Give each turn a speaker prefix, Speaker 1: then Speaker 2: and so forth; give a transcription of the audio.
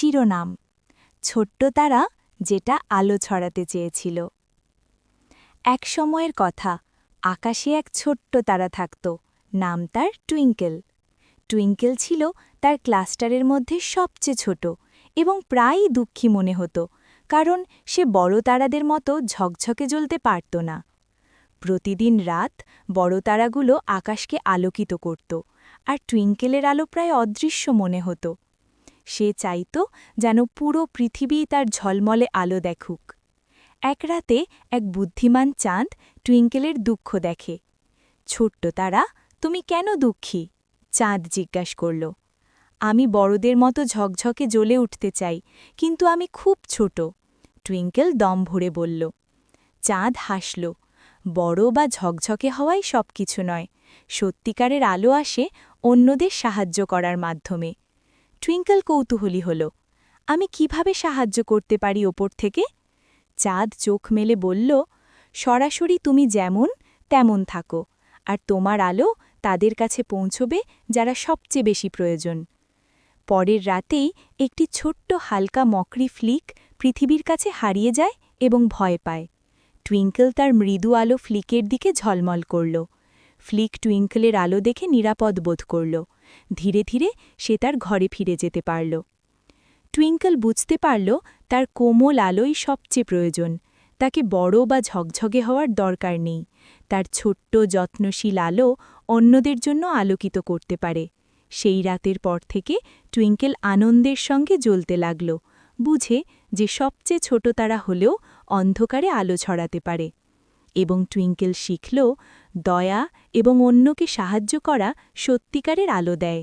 Speaker 1: শিরোনাম ছোট্ট তারা যেটা আলো ছড়াতে চেয়েছিল। এক সময়ের কথা, আকাশে এক ছোট্ট তারা থাকত, নাম তার টুইঙ্কেল। টুইঙ্কেল ছিল তার ক্লাস্টারের মধ্যে সবচেয়ে ছোট এবং প্রায়ই দুঃখী মনে হতো, কারণ সে বড় তারাদের মতো ঝকঝকে জ্বলতে পারত না। প্রতিদিন রাত বড় তারাগুলো আকাশকে আলোকিত করত, আর টুইঙ্কেলের আলো প্রায় অদৃশ্য মনে হতো। সে চাইত যেন পুরো পৃথিবী তার ঝলমলে আলো দেখুক। এক রাতে এক বুদ্ধিমান চাঁদ টুইঙ্কেলের দুঃখ দেখে। ছোট্ট তারা, তুমি কেন দুঃখী? চাঁদ জিজ্ঞাসা করল। আমি বড়দের মতো ঝকঝকে জ্বলে উঠতে চাই, কিন্তু আমি খুব ছোট, টুইঙ্কেল দম ভরে বলল। চাঁদ হাসল। বড় বা ঝকঝকে হওয়াই সব কিছু নয়, সত্যিকারের আলো আসে অন্যদের সাহায্য করার মাধ্যমে। টুইঙ্কেল কৌতূহলী হল, আমি কিভাবে সাহায্য করতে পারি ওপর থেকে? চাঁদ চোখ মেলে বলল, সরাসরি তুমি যেমন তেমন থাকো, আর তোমার আলো তাদের কাছে পৌঁছবে যারা সবচেয়ে বেশি প্রয়োজন। পরের রাতেই একটি ছোট্ট হালকা মকরি ফ্লিক পৃথিবীর কাছে হারিয়ে যায় এবং ভয় পায়। টুইঙ্কেল তার মৃদু আলো ফ্লিকের দিকে ঝলমল করল। ফ্লিক টুইঙ্কেলের আলো দেখে নিরাপদ বোধ করল। ধীরে ধীরে সে তার ঘরে ফিরে যেতে পারল। টুইঙ্কেল বুঝতে পারল তার কোমল আলোই সবচেয়ে প্রয়োজন। তাকে বড় বা ঝকঝকে হওয়ার দরকার নেই। তার ছোট্ট যত্নশীল আলো অন্যদের জন্য আলোকিত করতে পারে। সেই রাতের পর থেকে টুইঙ্কেল আনন্দের সঙ্গে জ্বলতে লাগল, বুঝে যে সবচেয়ে ছোট তারা হলেও অন্ধকারে আলো ছড়াতে পারে। এবং টুইঙ্কেল শিখল, দয়া এবং অন্যকে সাহায্য করা সত্যিকারের আলো দেয়।